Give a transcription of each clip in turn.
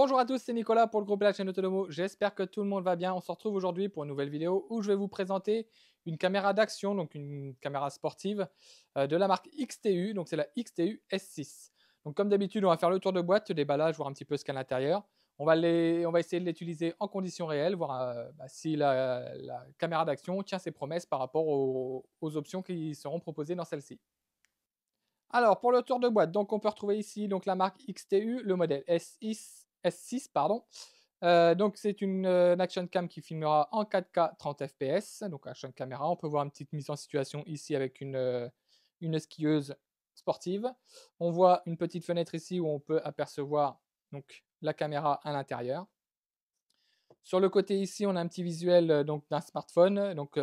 Bonjour à tous, c'est Nicolas pour le groupe de la chaîne Autonomo. J'espère que tout le monde va bien. On se retrouve aujourd'hui pour une nouvelle vidéo où je vais vous présenter une caméra d'action, donc une caméra sportive de la marque XTU. Donc c'est la XTU S6. Donc comme d'habitude, on va faire le tour de boîte, le déballage, voir un petit peu ce qu'il y a à l'intérieur. On va essayer de l'utiliser en conditions réelles, voir si la caméra d'action tient ses promesses par rapport aux options qui seront proposées dans celle-ci. Alors, pour le tour de boîte, donc on peut retrouver ici donc la marque XTU, le modèle S6 pardon. Donc c'est une action cam qui filmera en 4K 30 fps, donc action caméra. On peut voir une petite mise en situation ici avec une skieuse sportive. On voit une petite fenêtre ici où on peut apercevoir donc la caméra à l'intérieur. Sur le côté ici, on a un petit visuel donc d'un smartphone. Donc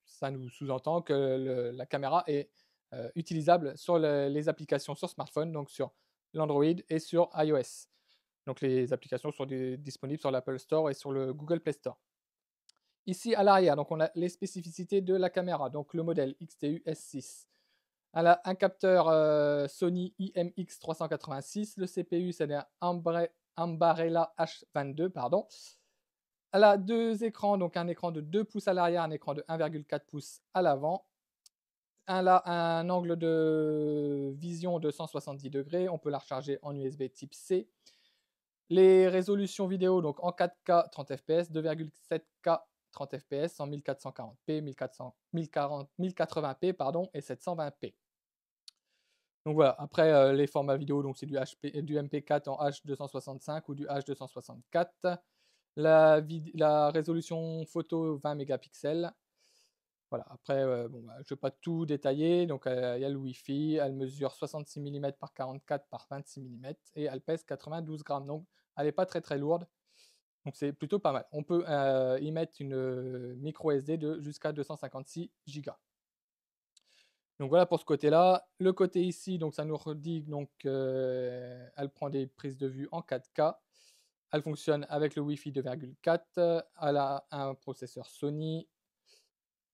ça nous sous-entend que la caméra est utilisable sur les applications sur smartphone, donc sur l'Android et sur iOS. Donc les applications sont disponibles sur l'Apple Store et sur le Google Play Store. Ici à l'arrière, donc on a les spécificités de la caméra, donc le modèle XTU S6. Elle a un capteur Sony IMX386, le CPU c'est un Ambarella H22, pardon. Elle a deux écrans, donc un écran de 2 pouces à l'arrière, un écran de 1,4 pouces à l'avant. Elle a un angle de vision de 170 degrés, on peut la recharger en USB type C. Les résolutions vidéo, donc en 4K 30 fps, 2,7K 30 fps, en 1440p, 1080p pardon, et 720p. Donc voilà, après les formats vidéo, donc c'est du MP4 en H265 ou du H264. La résolution photo 20 mégapixels. Voilà, après, bon, je ne vais pas tout détailler. Donc, il y a le Wi-Fi. Elle mesure 66 mm par 44 par 26 mm et elle pèse 92 grammes. Donc, elle n'est pas très très lourde. Donc, c'est plutôt pas mal. On peut y mettre une micro SD de jusqu'à 256 Go. Donc, voilà pour ce côté-là. Le côté ici, donc, ça nous redit donc, elle prend des prises de vue en 4K. Elle fonctionne avec le Wi-Fi 2,4. Elle a un processeur Sony.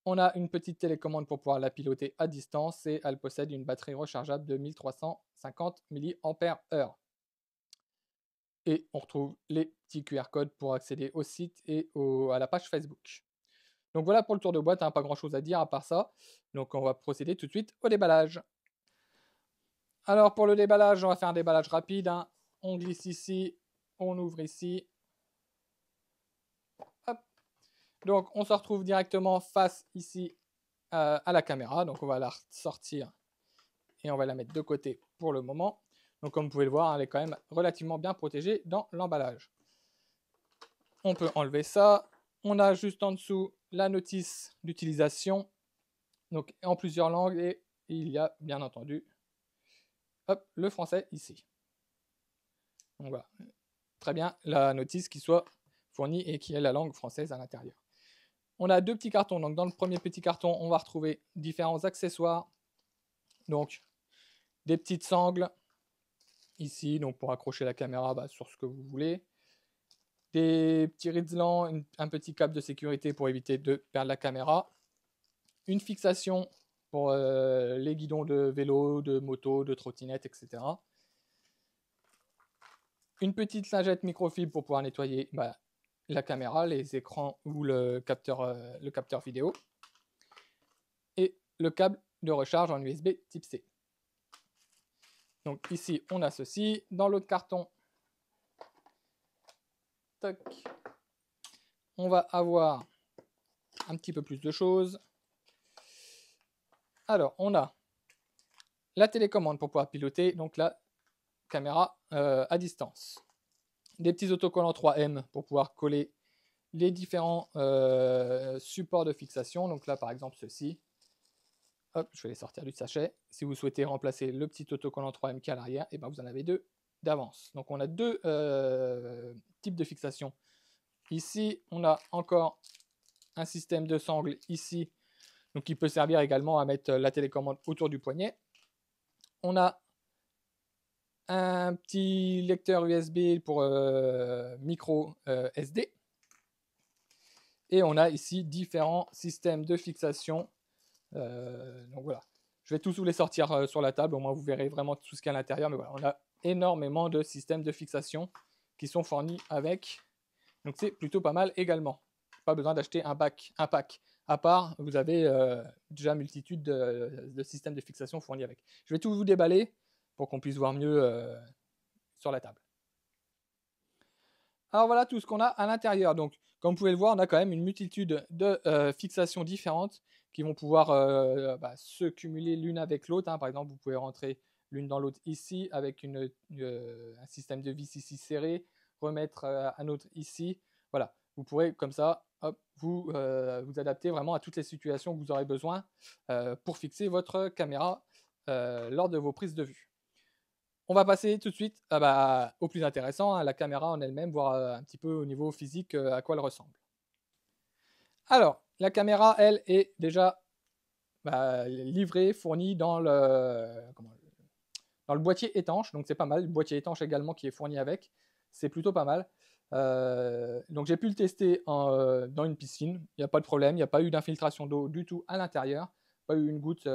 On a une petite télécommande pour pouvoir la piloter à distance et elle possède une batterie rechargeable de 1350 mAh. Et on retrouve les petits QR codes pour accéder au site et à la page Facebook. Donc voilà pour le tour de boîte, hein, pas grand chose à dire à part ça. Donc on va procéder tout de suite au déballage. Alors pour le déballage, on va faire un déballage rapide, hein. On glisse ici, on ouvre ici. Hop. Donc on se retrouve directement face ici à la caméra. Donc on va la sortir et on va la mettre de côté pour le moment. Donc comme vous pouvez le voir, elle est quand même relativement bien protégée dans l'emballage. On peut enlever ça. On a juste en dessous la notice d'utilisation, donc en plusieurs langues, et il y a bien entendu hop, le français ici. Donc voilà, très bien, la notice qui soit fournie et qui ait la langue française à l'intérieur. On a deux petits cartons. Donc dans le premier petit carton, on va retrouver différents accessoires. Donc des petites sangles ici, donc pour accrocher la caméra sur ce que vous voulez. Des petits ridlans, un petit câble de sécurité pour éviter de perdre la caméra. Une fixation pour les guidons de vélo, de moto, de trottinette, etc. Une petite lingette microfibre pour pouvoir nettoyer la caméra, les écrans ou le capteur vidéo. Et le câble de recharge en USB type C. Donc ici, on a ceci. Dans l'autre carton, toc, on va avoir un petit peu plus de choses. Alors, on a la télécommande pour pouvoir piloter donc la caméra à distance. Des petits autocollants 3M pour pouvoir coller les différents supports de fixation. Donc là, par exemple, ceci. Hop, je vais les sortir du sachet. Si vous souhaitez remplacer le petit autocollant 3M qui est à l'arrière, et vous en avez deux d'avance. Donc on a deux types de fixation. Ici, on a encore un système de sangle ici, donc qui peut servir également à mettre la télécommande autour du poignet. On a un petit lecteur USB pour micro SD. Et on a ici différents systèmes de fixation. Donc voilà, je vais tous vous les sortir sur la table, au moins vous verrez vraiment tout ce qu'il y a à l'intérieur. Mais voilà, on a énormément de systèmes de fixation qui sont fournis avec. Donc c'est plutôt pas mal également. Pas besoin d'acheter un pack à part, vous avez déjà multitude de systèmes de fixation fournis avec. Je vais tout vous déballer pour qu'on puisse voir mieux sur la table. Alors voilà tout ce qu'on a à l'intérieur. Donc comme vous pouvez le voir, on a quand même une multitude de fixations différentes qui vont pouvoir se cumuler l'une avec l'autre. Hein. Par exemple, vous pouvez rentrer l'une dans l'autre ici avec un système de vis ici serré, remettre un autre ici. Voilà, vous pourrez comme ça hop, vous adapter vraiment à toutes les situations que vous aurez besoin pour fixer votre caméra lors de vos prises de vue. On va passer tout de suite au plus intéressant, hein, la caméra en elle-même, voir un petit peu au niveau physique à quoi elle ressemble. Alors, la caméra, elle, est déjà livrée, fournie dans le boîtier étanche, donc c'est pas mal. Le boîtier étanche également qui est fourni avec, c'est plutôt pas mal. Donc j'ai pu le tester dans une piscine, il n'y a pas de problème, il n'y a pas eu d'infiltration d'eau du tout à l'intérieur, pas eu une goutte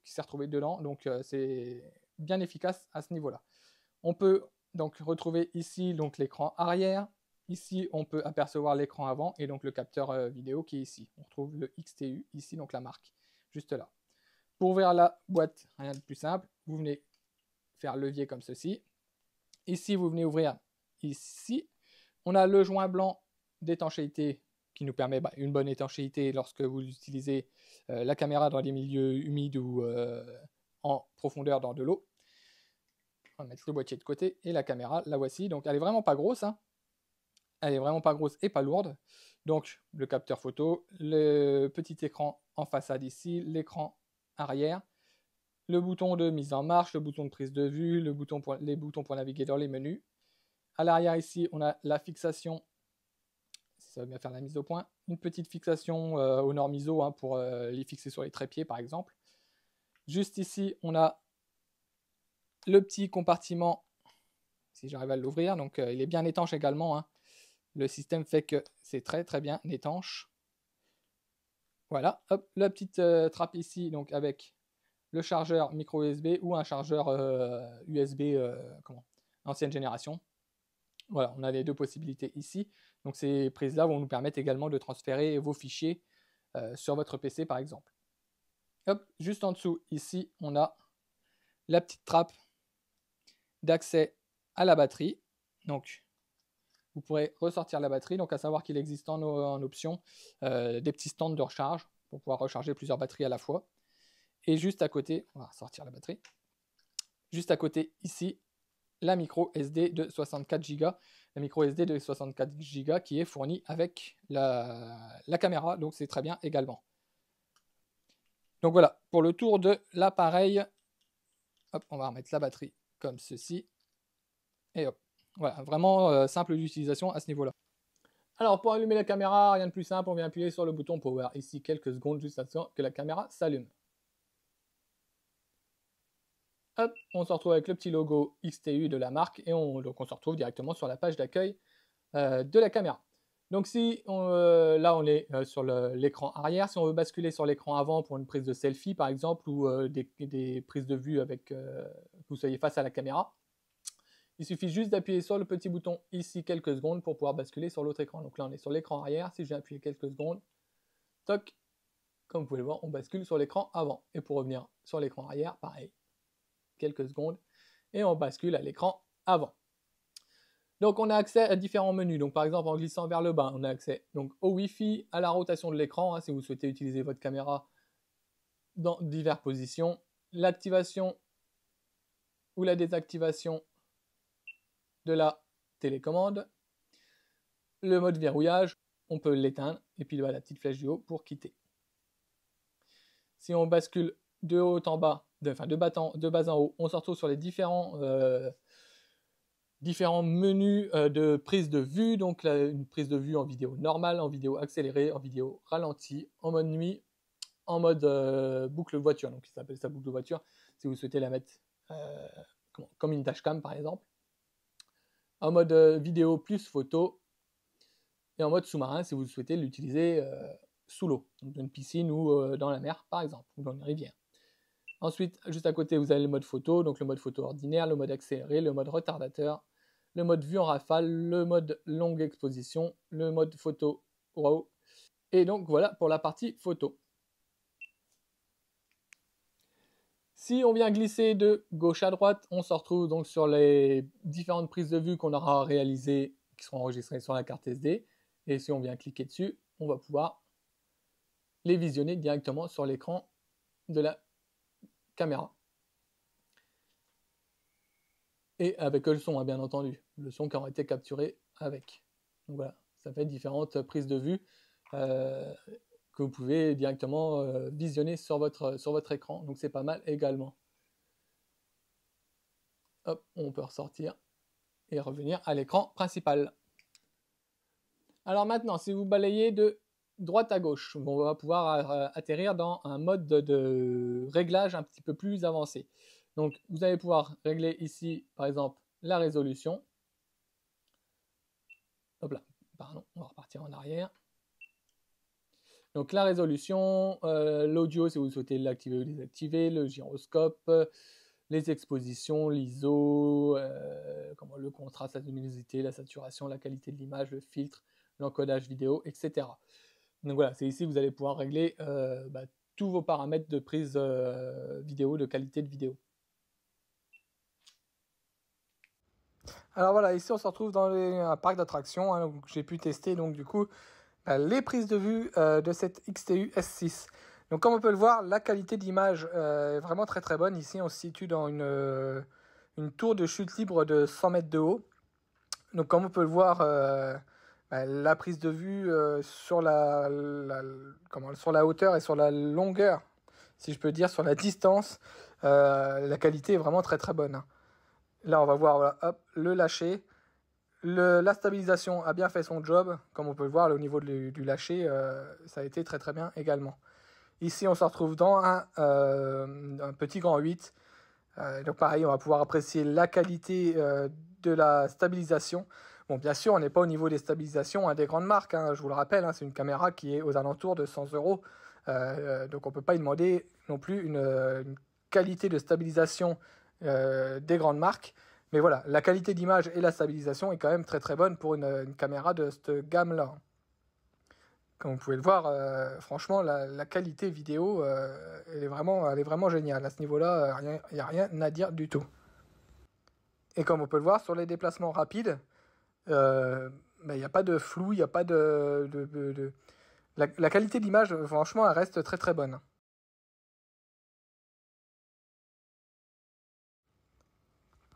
qui s'est retrouvée dedans, donc c'est bien efficace à ce niveau-là. On peut donc retrouver ici donc l'écran arrière, ici on peut apercevoir l'écran avant et donc le capteur vidéo qui est ici. On retrouve le XTU ici, donc la marque, juste là. Pour ouvrir la boîte, rien de plus simple, vous venez faire levier comme ceci. Ici, vous venez ouvrir ici. On a le joint blanc d'étanchéité qui nous permet une bonne étanchéité lorsque vous utilisez la caméra dans des milieux humides ou en profondeur dans de l'eau. On va mettre le boîtier de côté et la caméra, la voici. Donc elle est vraiment pas grosse. Hein. Elle est vraiment pas grosse et pas lourde. Donc le capteur photo, le petit écran en façade ici, l'écran arrière, le bouton de mise en marche, le bouton de prise de vue, les boutons pour naviguer dans les menus. À l'arrière ici, on a la fixation, si ça veut bien faire la mise au point, une petite fixation au nord ISO hein, pour les fixer sur les trépieds par exemple. Juste ici, on a le petit compartiment, si j'arrive à l'ouvrir, donc il est bien étanche également. Hein. Le système fait que c'est très très bien étanche. Voilà, hop, la petite trappe ici, donc avec le chargeur micro USB ou un chargeur USB ancienne génération. Voilà, on a les deux possibilités ici. Donc ces prises-là vont nous permettre également de transférer vos fichiers sur votre PC par exemple. Hop, juste en dessous, ici, on a la petite trappe d'accès à la batterie. Donc, vous pourrez ressortir la batterie. Donc, à savoir qu'il existe en option des petits stands de recharge pour pouvoir recharger plusieurs batteries à la fois. Et juste à côté, on va sortir la batterie. Juste à côté, ici, la micro SD de 64 Go. La micro SD de 64 Go qui est fournie avec la caméra. Donc, c'est très bien également. Donc voilà, pour le tour de l'appareil, hop, on va remettre la batterie comme ceci. Et hop, voilà, vraiment simple d'utilisation à ce niveau-là. Alors pour allumer la caméra, rien de plus simple, on vient appuyer sur le bouton Power ici quelques secondes juste avant que la caméra s'allume. Hop, on se retrouve avec le petit logo XTU de la marque et donc on se retrouve directement sur la page d'accueil de la caméra. Donc si là on est sur l'écran arrière, si on veut basculer sur l'écran avant pour une prise de selfie par exemple ou des prises de vue avec que vous soyez face à la caméra, il suffit juste d'appuyer sur le petit bouton ici quelques secondes pour pouvoir basculer sur l'autre écran. Donc là on est sur l'écran arrière, si je viens appuyer quelques secondes, toc, comme vous pouvez le voir, on bascule sur l'écran avant. Et pour revenir sur l'écran arrière, pareil, quelques secondes, et on bascule à l'écran avant. Donc on a accès à différents menus. Donc par exemple en glissant vers le bas, on a accès donc au Wi-Fi, à la rotation de l'écran, hein, si vous souhaitez utiliser votre caméra dans diverses positions, l'activation ou la désactivation de la télécommande, le mode verrouillage, on peut l'éteindre, et puis la petite flèche du haut pour quitter. Si on bascule de haut en bas, de bas en haut, on se retrouve sur les différents menus de prise de vue, donc là, une prise de vue en vidéo normale, en vidéo accélérée, en vidéo ralentie, en mode nuit, en mode boucle voiture, donc il s'appelle ça boucle voiture, si vous souhaitez la mettre comme une dashcam par exemple, en mode vidéo plus photo, et en mode sous-marin si vous souhaitez l'utiliser sous l'eau, dans une piscine ou dans la mer par exemple, ou dans une rivière. Ensuite, juste à côté, vous avez le mode photo, donc le mode photo ordinaire, le mode accéléré, le mode retardateur, le mode vue en rafale, le mode longue exposition, le mode photo RAW. Et donc voilà pour la partie photo. Si on vient glisser de gauche à droite, on se retrouve donc sur les différentes prises de vue qu'on aura réalisées, qui seront enregistrées sur la carte SD. Et si on vient cliquer dessus, on va pouvoir les visionner directement sur l'écran de la caméra. Et avec le son, hein, bien entendu, le son qui aura été capturé avec. Donc voilà, ça fait différentes prises de vue que vous pouvez directement visionner sur votre écran. Donc c'est pas mal également. Hop, on peut ressortir et revenir à l'écran principal. Alors maintenant, si vous balayez de droite à gauche, on va pouvoir atterrir dans un mode de réglage un petit peu plus avancé. Donc vous allez pouvoir régler ici, par exemple, la résolution. Hop là, pardon, on va repartir en arrière. Donc la résolution, l'audio si vous souhaitez l'activer ou désactiver, le gyroscope, les expositions, l'ISO, le contraste, la luminosité, la saturation, la qualité de l'image, le filtre, l'encodage vidéo, etc. Donc voilà, c'est ici que vous allez pouvoir régler tous vos paramètres de prise vidéo, de qualité de vidéo. Alors voilà, ici on se retrouve dans un parc d'attractions, hein, où j'ai pu tester donc du coup les prises de vue de cette XTU S6. Donc comme on peut le voir, la qualité d'image est vraiment très très bonne. Ici on se situe dans une tour de chute libre de 100 mètres de haut. Donc comme on peut le voir, la prise de vue sur la hauteur et sur la longueur, si je peux dire, sur la distance, la qualité est vraiment très très bonne. Là on va voir, voilà, hop, le lâcher. La stabilisation a bien fait son job, comme on peut le voir au niveau du lâcher, ça a été très très bien également. Ici on se retrouve dans un petit grand 8, donc pareil on va pouvoir apprécier la qualité de la stabilisation. Bon bien sûr on n'est pas au niveau des stabilisations des grandes marques, hein, je vous le rappelle, hein, c'est une caméra qui est aux alentours de 100 €, donc on ne peut pas y demander non plus une qualité de stabilisation des grandes marques. Mais voilà, la qualité d'image et la stabilisation est quand même très très bonne pour une caméra de cette gamme-là. Comme vous pouvez le voir, franchement, la qualité vidéo, elle est vraiment géniale. À ce niveau-là, il n'y a rien à dire du tout. Et comme on peut le voir, sur les déplacements rapides, il n'y a pas de flou, il n'y a pas de... La qualité d'image, franchement, elle reste très très bonne.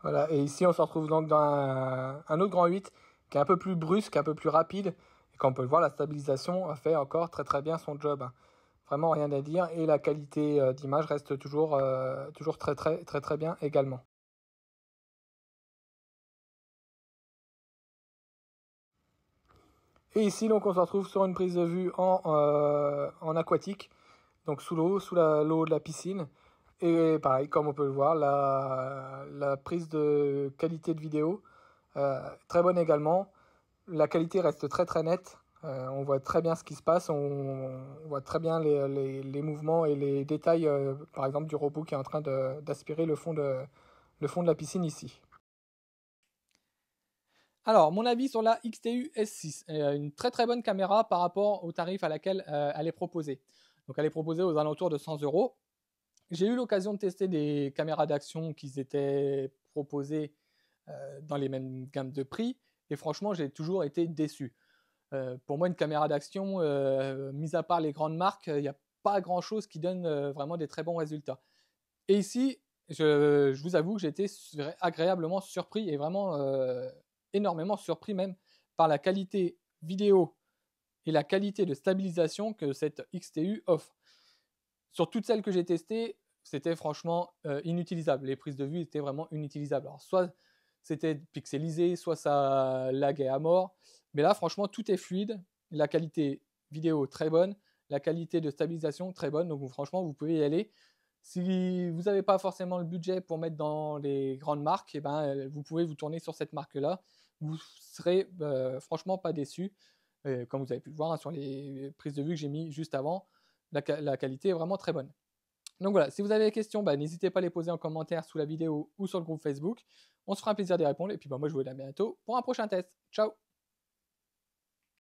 Voilà, et ici on se retrouve donc dans un autre grand 8 qui est un peu plus brusque, un peu plus rapide. Et comme on peut le voir, la stabilisation a fait encore très très bien son job. Vraiment rien à dire. Et la qualité d'image reste toujours très bien également. Et ici donc on se retrouve sur une prise de vue en aquatique, donc sous l'eau, sous l'eau de la piscine. Et pareil, comme on peut le voir, la prise de qualité de vidéo, très bonne également. La qualité reste très très nette. On voit très bien ce qui se passe. On voit très bien les mouvements et les détails, par exemple, du robot qui est en train d'aspirer le fond de la piscine ici. Alors, mon avis sur la XTU S6, une très très bonne caméra par rapport au tarif à laquelle elle est proposée. Donc, elle est proposée aux alentours de 100 €. J'ai eu l'occasion de tester des caméras d'action qui étaient proposées dans les mêmes gammes de prix, et franchement, j'ai toujours été déçu. Pour moi, une caméra d'action, mis à part les grandes marques, il n'y a pas grand-chose qui donne vraiment des très bons résultats. Et ici, je vous avoue que j'ai été agréablement surpris, et vraiment énormément surpris même, par la qualité vidéo et la qualité de stabilisation que cette XTU offre. Sur toutes celles que j'ai testées, c'était franchement inutilisable. Les prises de vue étaient vraiment inutilisables. Alors, soit c'était pixelisé, soit ça laguait à mort. Mais là, franchement, tout est fluide. La qualité vidéo très bonne, la qualité de stabilisation très bonne. Donc, franchement, vous pouvez y aller. Si vous n'avez pas forcément le budget pour mettre dans les grandes marques, eh ben, vous pouvez vous tourner sur cette marque-là. Vous serez franchement pas déçu. Comme vous avez pu le voir, hein, sur les prises de vue que j'ai mis juste avant, la qualité est vraiment très bonne. Donc voilà, si vous avez des questions, n'hésitez pas à les poser en commentaire sous la vidéo ou sur le groupe Facebook. On se fera un plaisir d'y répondre. Et puis bah, moi, je vous dis à bientôt pour un prochain test. Ciao!